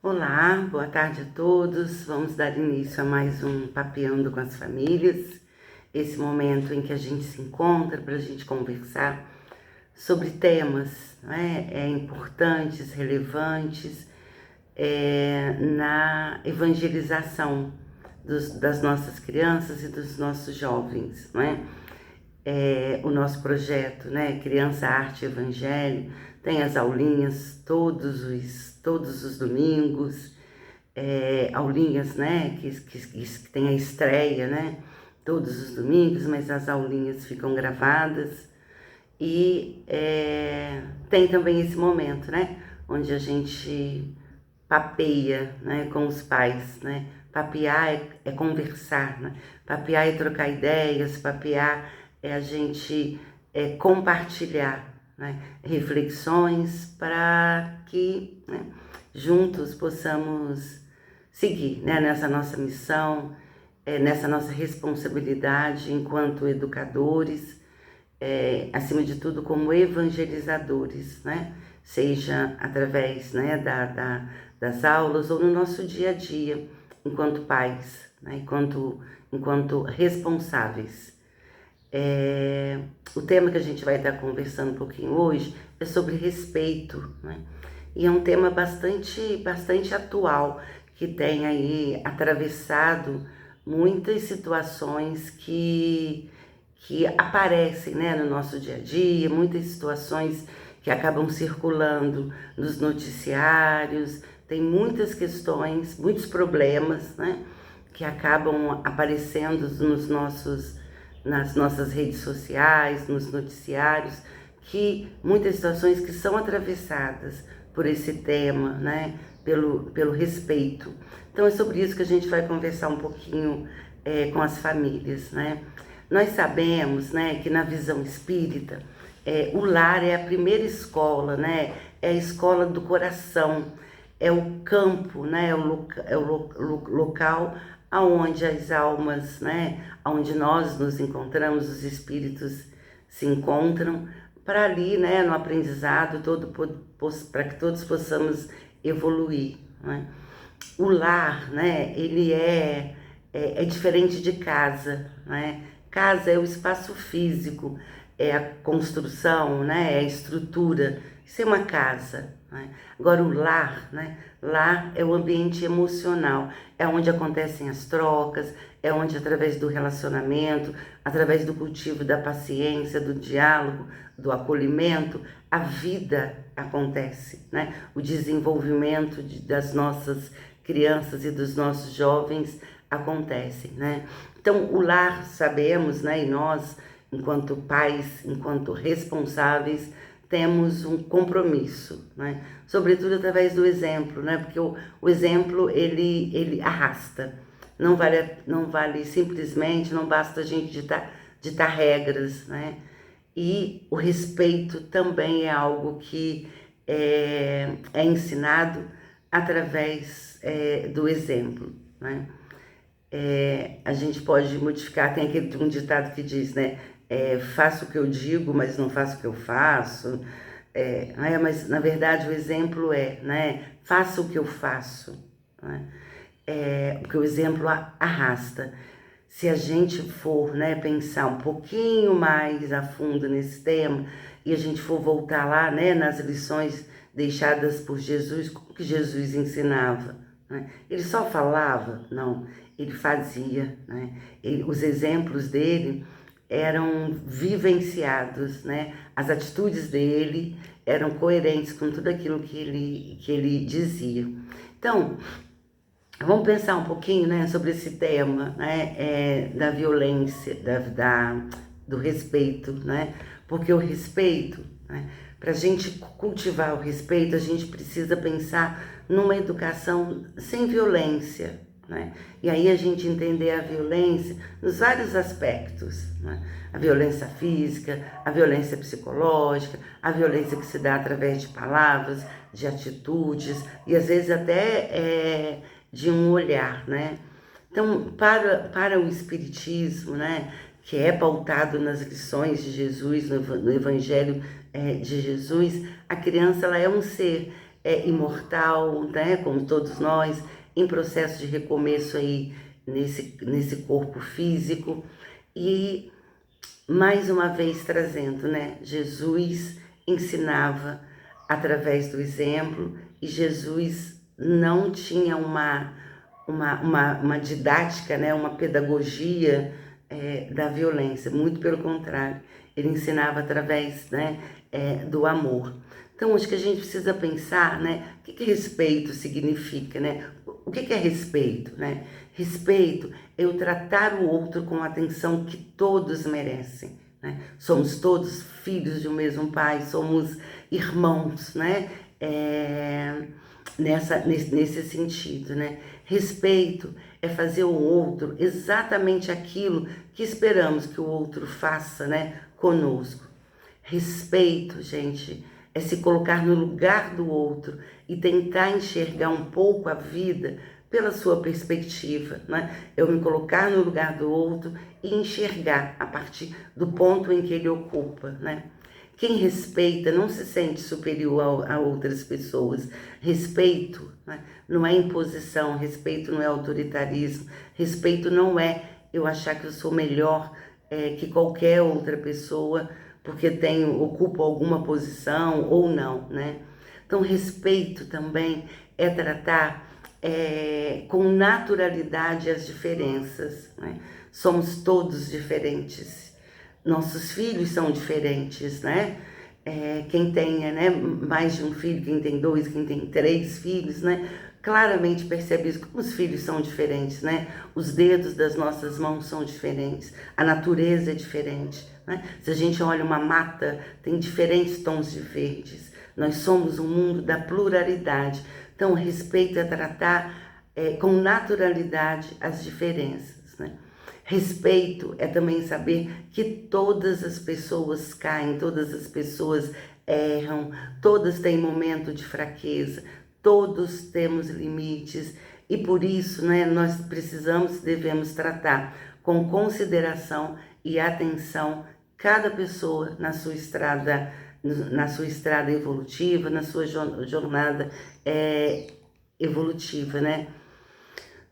Olá, boa tarde a todos. Vamos dar início a mais um Papeando com as Famílias. Esse momento em que a gente se encontra para a gente conversar sobre temas, né, importantes, relevantes na evangelização das nossas crianças e dos nossos jovens, né? O nosso projeto, né, Criança, Arte e Evangelho, tem as aulinhas todos os domingos, aulinhas, né, que tem a estreia, né, todos os domingos, mas as aulinhas ficam gravadas. E tem também esse momento, né, onde a gente papeia, né, com os pais, né. Papear é conversar, né, papear é trocar ideias, papear é a gente compartilhar, né, reflexões para que, né, juntos possamos seguir, né, nessa nossa missão, nessa nossa responsabilidade enquanto educadores, acima de tudo como evangelizadores, né, seja através, né, das aulas ou no nosso dia a dia, enquanto pais, né, enquanto responsáveis. O tema que a gente vai estar conversando um pouquinho hoje é sobre respeito, né? E é um tema bastante atual, que tem aí atravessado muitas situações que aparecem, né, no nosso dia a dia, muitas situações que acabam circulando nos noticiários, tem muitas questões, muitos problemas, né, que acabam aparecendo nas nossas redes sociais, nos noticiários, que muitas situações que são atravessadas por esse tema, né, pelo respeito. Então é sobre isso que a gente vai conversar um pouquinho com as famílias, né. Nós sabemos, né, que na visão espírita, o lar é a primeira escola, né, é a escola do coração, é o campo, né, é o local aonde as almas, né, aonde nós nos encontramos, os espíritos se encontram, para ali, né, no aprendizado para que todos possamos evoluir, né? O lar, né, ele é diferente de casa, né? Casa é o espaço físico, é a construção, né, é a estrutura. Isso é uma casa, né? Agora o lar, né? Lar é o ambiente emocional, é onde acontecem as trocas, é onde através do relacionamento, através do cultivo da paciência, do diálogo, do acolhimento, a vida acontece, né? O desenvolvimento das nossas crianças e dos nossos jovens acontece, né? Então, o lar, sabemos, né, e nós, enquanto pais, enquanto responsáveis, temos um compromisso, né? Sobretudo através do exemplo, né? Porque o exemplo, ele arrasta. Não vale simplesmente, não basta a gente ditar regras, né? E o respeito também é algo que é ensinado através do exemplo, né? A gente pode modificar, tem um ditado que diz, né? Faço o que eu digo, mas não faço o que eu faço. Mas na verdade o exemplo né? Faça o que eu faço, né? Porque o exemplo arrasta. Se a gente for, né, pensar um pouquinho mais a fundo nesse tema e a gente for voltar lá, né, nas lições deixadas por Jesus, como que Jesus ensinava, né? Ele só falava? Não, ele fazia, né? Os exemplos dele eram vivenciados, né? As atitudes dele eram coerentes com tudo aquilo que ele dizia. Então, vamos pensar um pouquinho, né, sobre esse tema, né, da violência, do respeito, né? Porque o respeito, né, para a gente cultivar o respeito, a gente precisa pensar numa educação sem violência, né? E aí a gente entender a violência nos vários aspectos, né? A violência física, a violência psicológica, a violência que se dá através de palavras, de atitudes e às vezes até de um olhar, né? Então, para o Espiritismo, né, que é pautado nas lições de Jesus, no Evangelho de Jesus, a criança ela é um ser é imortal, né, como todos nós, em processo de recomeço aí nesse corpo físico. E mais uma vez trazendo, né, Jesus ensinava através do exemplo, e Jesus não tinha uma didática, né, uma pedagogia da violência, muito pelo contrário, ele ensinava através, né, do amor. Então, acho que a gente precisa pensar, né, o que respeito significa, né? O que é respeito, né? Respeito é eu tratar o outro com a atenção que todos merecem, né? Somos todos filhos de um mesmo pai, somos irmãos, né? Nesse sentido, né? Respeito é fazer o outro exatamente aquilo que esperamos que o outro faça, né, conosco. Respeito, gente, é se colocar no lugar do outro e tentar enxergar um pouco a vida pela sua perspectiva, né? Eu me colocar no lugar do outro e enxergar a partir do ponto em que ele ocupa, né? Quem respeita não se sente superior a outras pessoas. Respeito, né, não é imposição, respeito não é autoritarismo, respeito não é eu achar que eu sou melhor que qualquer outra pessoa porque ocupo alguma posição ou não, né? Então, respeito também é tratar com naturalidade as diferenças, né? Somos todos diferentes. Nossos filhos são diferentes, né? Quem tem, né, mais de um filho, quem tem 2, quem tem 3 filhos, né? Claramente percebe isso, como os filhos são diferentes, né? Os dedos das nossas mãos são diferentes, a natureza é diferente, né? Se a gente olha uma mata, tem diferentes tons de verdes. Nós somos um mundo da pluralidade. Então, respeito é tratar com naturalidade as diferenças, né? Respeito é também saber que todas as pessoas caem, todas as pessoas erram, todas têm momento de fraqueza, todos temos limites e por isso, né, nós devemos tratar com consideração e atenção cada pessoa na sua estrada evolutiva, na sua jornada evolutiva, né?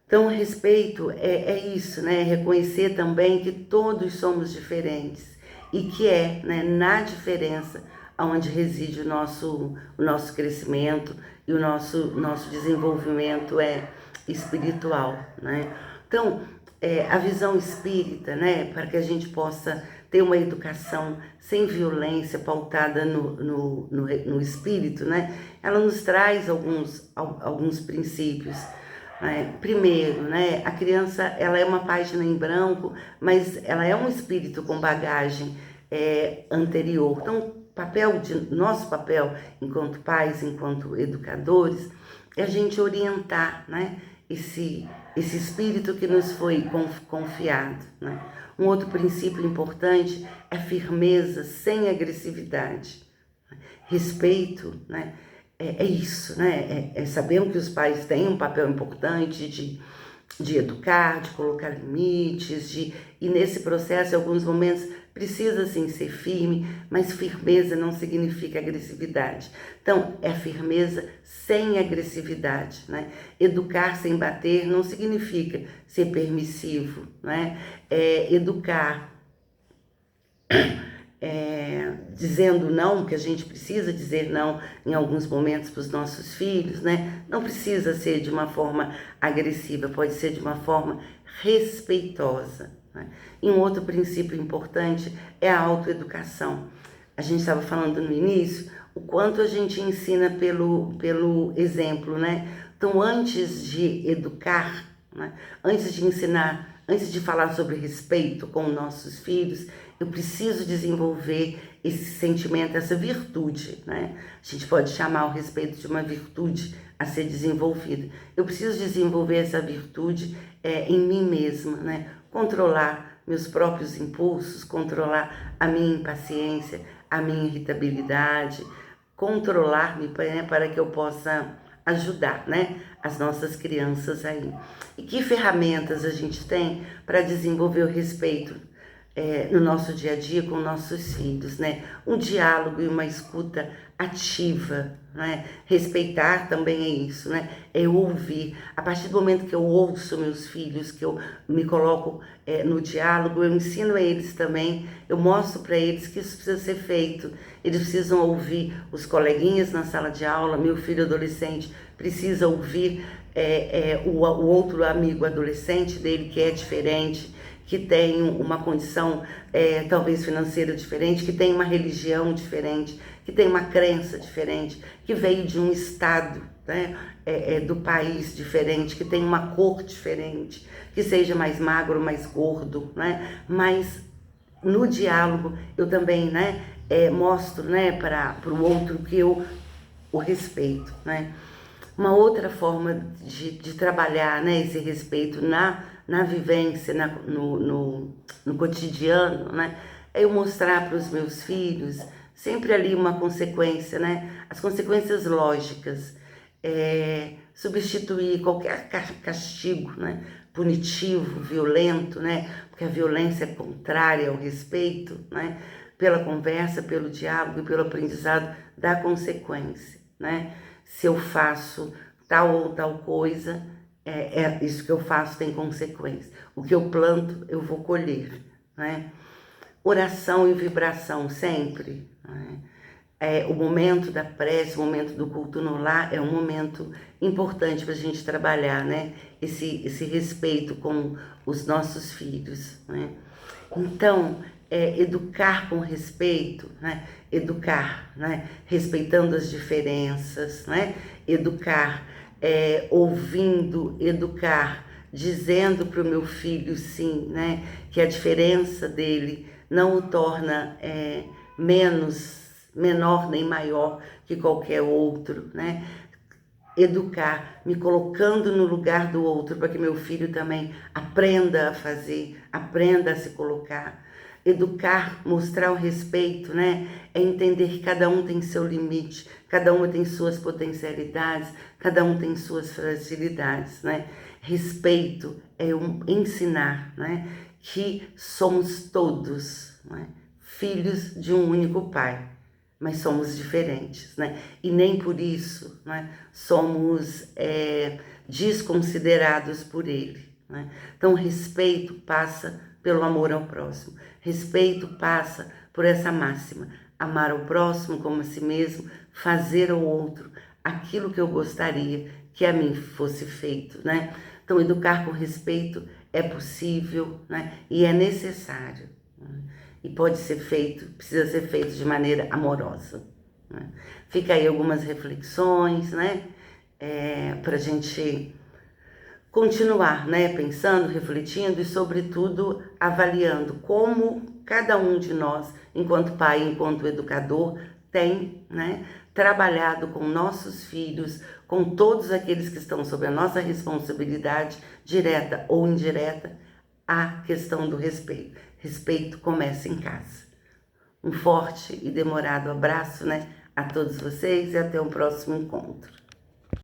Então, respeito é isso, né? Reconhecer também que todos somos diferentes e que né, na diferença onde reside o nosso crescimento e o nosso desenvolvimento espiritual, né? Então, a visão espírita, né, para que a gente possa ter uma educação sem violência, pautada no espírito, né? Ela nos traz alguns princípios. Primeiro, né, a criança ela é uma página em branco, mas ela é um espírito com bagagem anterior. Então, nosso papel enquanto pais, enquanto educadores, é a gente orientar, né, esse espírito que nos foi confiado, né? Um outro princípio importante é firmeza sem agressividade. Respeito, né? Isso, né? Sabemos que os pais têm um papel importante de educar, de colocar limites, e nesse processo, em alguns momentos, precisa sim ser firme, mas firmeza não significa agressividade. Então, é firmeza sem agressividade, né? Educar sem bater não significa ser permissivo, né? Educar dizendo não, que a gente precisa dizer não em alguns momentos para os nossos filhos, né? Não precisa ser de uma forma agressiva, pode ser de uma forma respeitosa, né? E um outro princípio importante é a autoeducação. A gente estava falando no início o quanto a gente ensina pelo exemplo, né? Então, antes de educar, né? Antes de ensinar, antes de falar sobre respeito com nossos filhos, eu preciso desenvolver esse sentimento, essa virtude, né? A gente pode chamar o respeito de uma virtude a ser desenvolvida. Eu preciso desenvolver essa virtude em mim mesma, né? Controlar meus próprios impulsos, controlar a minha impaciência, a minha irritabilidade, controlar-me, né, para que eu possa ajudar, né, as nossas crianças aí. E que ferramentas a gente tem para desenvolver o respeito no nosso dia a dia com nossos filhos, né? Um diálogo e uma escuta ativa, né? Respeitar também é isso, né? É ouvir. A partir do momento que eu ouço meus filhos, que eu me coloco no diálogo, eu ensino a eles também, eu mostro para eles que isso precisa ser feito. Eles precisam ouvir os coleguinhas na sala de aula, meu filho adolescente precisa ouvir o outro amigo adolescente dele que é diferente, que tem uma condição talvez financeira diferente, que tem uma religião diferente, que tem uma crença diferente, que veio de um estado, né, do país diferente, que tem uma cor diferente, que seja mais magro, mais gordo, né? Mas no diálogo eu também, né, mostro, né, para o outro que eu o respeito, né? Uma outra forma de trabalhar, né, esse respeito na vivência, no cotidiano, né, é eu mostrar para os meus filhos sempre ali uma consequência, né, as consequências lógicas, substituir qualquer castigo, né, punitivo, violento, né, porque a violência é contrária ao respeito, né, pela conversa, pelo diálogo e pelo aprendizado da consequência, né. Se eu faço tal ou tal coisa, isso que eu faço tem consequência. O que eu planto, eu vou colher, né? Oração e vibração sempre, né? O momento da prece, o momento do culto no lar é um momento importante para a gente trabalhar, né? Esse respeito com os nossos filhos, né? Então, educar com respeito, né? Educar, né? Respeitando as diferenças, né? Educar, ouvindo, educar, dizendo para o meu filho sim, né? Que a diferença dele não o torna menor nem maior que qualquer outro, né? Educar, me colocando no lugar do outro para que meu filho também aprenda a fazer, aprenda a se colocar. Educar, mostrar o respeito, né? É entender que cada um tem seu limite, cada um tem suas potencialidades, cada um tem suas fragilidades, né? Respeito é ensinar, né? Que somos todos, né, filhos de um único pai, mas somos diferentes, né? E nem por isso, né, somos desconsiderados por ele, né? Então, respeito passa pelo amor ao próximo. Respeito passa por essa máxima: amar ao próximo como a si mesmo, fazer ao outro aquilo que eu gostaria que a mim fosse feito, né? Então, educar com respeito é possível, né? E é necessário, né? E pode ser feito, precisa ser feito de maneira amorosa, né? Fica aí algumas reflexões, né? Para a gente continuar, né? Pensando, refletindo e, sobretudo, avaliando como cada um de nós, enquanto pai, enquanto educador, tem, né, trabalhado com nossos filhos, com todos aqueles que estão sob a nossa responsabilidade, direta ou indireta, a questão do respeito. Respeito começa em casa. Um forte e demorado abraço, né, a todos vocês e até o próximo encontro.